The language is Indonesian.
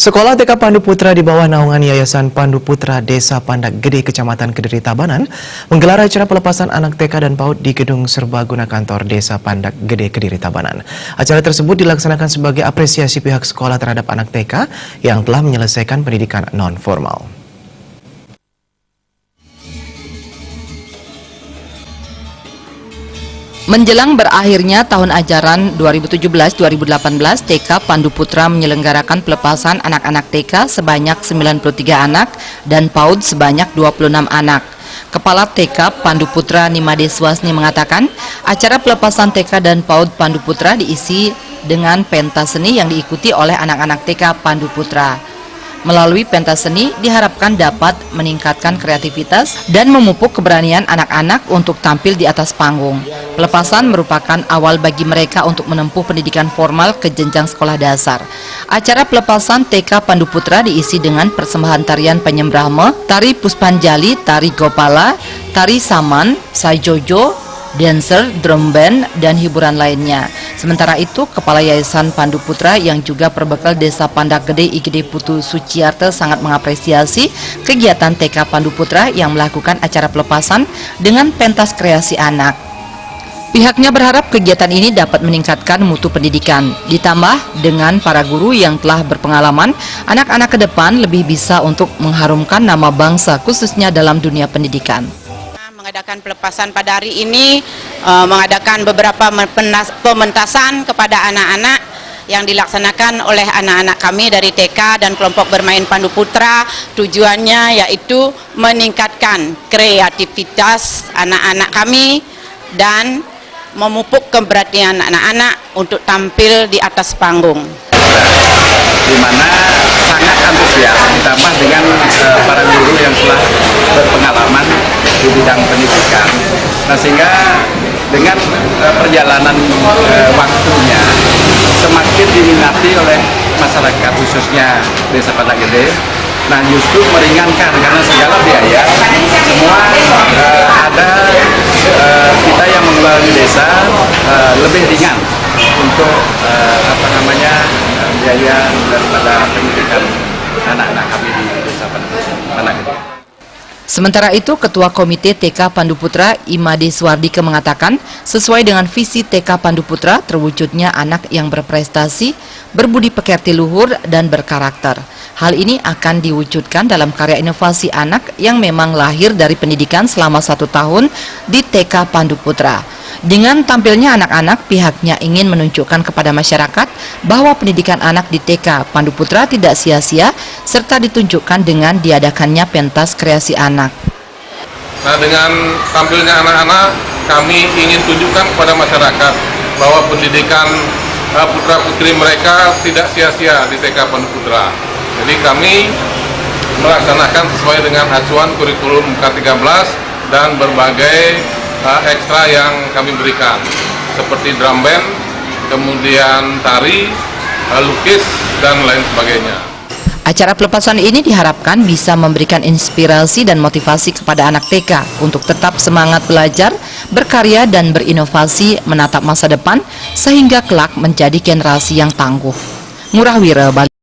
Sekolah TK Pandu Putra di bawah naungan Yayasan Pandu Putra Desa Pandak Gede, Kecamatan Kediri, Tabanan, menggelar acara pelepasan anak TK dan PAUD di Gedung Serbaguna Kantor Desa Pandak Gede, Kediri, Tabanan. Acara tersebut dilaksanakan sebagai apresiasi pihak sekolah terhadap anak TK yang telah menyelesaikan pendidikan non-formal. Menjelang berakhirnya tahun ajaran 2017-2018, TK Pandu Putra menyelenggarakan pelepasan anak-anak TK sebanyak 93 anak dan PAUD sebanyak 26 anak. Kepala TK Pandu Putra Nimade Swasni mengatakan, acara pelepasan TK dan PAUD Pandu Putra diisi dengan pentas seni yang diikuti oleh anak-anak TK Pandu Putra. Melalui pentas seni diharapkan dapat meningkatkan kreativitas dan memupuk keberanian anak-anak untuk tampil di atas panggung. Pelepasan merupakan awal bagi mereka untuk menempuh pendidikan formal ke jenjang sekolah dasar. Acara pelepasan TK Pandu Putra diisi dengan persembahan tarian Penyembrahma, tari Puspanjali, tari Gopala, tari Saman, Sajojo, dancer, drum band, dan hiburan lainnya. Sementara itu, Kepala Yayasan Pandu Putra yang juga perbekal Desa Pandak Gede IGD Putu Suciarte sangat mengapresiasi kegiatan TK Pandu Putra yang melakukan acara pelepasan dengan pentas kreasi anak. Pihaknya berharap kegiatan ini dapat meningkatkan mutu pendidikan. Ditambah dengan para guru yang telah berpengalaman, anak-anak ke depan lebih bisa untuk mengharumkan nama bangsa khususnya dalam dunia pendidikan. Mengadakan pelepasan pada hari ini, mengadakan beberapa pementasan kepada anak-anak yang dilaksanakan oleh anak-anak kami dari TK dan kelompok bermain Pandu Putra. Tujuannya yaitu meningkatkan kreativitas anak-anak kami dan memupuk keberanian anak-anak untuk tampil di atas panggung. Di mana sangat antusias ditambah dengan para guru yang telah berpengalaman di bidang pendidikan. Nah, sehingga dengan perjalanan waktunya semakin diminati oleh masyarakat khususnya Desa Pandak Gede. Nah, justru meringankan karena segala biaya semua ada kita yang mengelola di desa lebih ringan untuk biaya daripada pendidikan anak-anak kami di Desa Pandak Gede. Sementara itu, Ketua Komite TK Pandu Putra Imade Swardike mengatakan, sesuai dengan visi TK Pandu Putra, terwujudnya anak yang berprestasi, berbudi pekerti luhur, dan berkarakter. Hal ini akan diwujudkan dalam karya inovasi anak yang memang lahir dari pendidikan selama 1 tahun di TK Pandu Putra. Dengan tampilnya anak-anak, pihaknya ingin menunjukkan kepada masyarakat bahwa pendidikan anak di TK Pandu Putra tidak sia-sia, serta ditunjukkan dengan diadakannya pentas kreasi anak. Nah, dengan tampilnya anak-anak, kami ingin tunjukkan kepada masyarakat bahwa pendidikan putra-putri mereka tidak sia-sia di TK Pandu Putra. Jadi kami melaksanakan sesuai dengan acuan kurikulum K13 dan berbagai ekstra yang kami berikan seperti drum band, kemudian tari, lukis, dan lain sebagainya. Acara pelepasan ini diharapkan bisa memberikan inspirasi dan motivasi kepada anak TK untuk tetap semangat belajar, berkarya, dan berinovasi menatap masa depan sehingga kelak menjadi generasi yang tangguh. Ngurah Wira, Bali.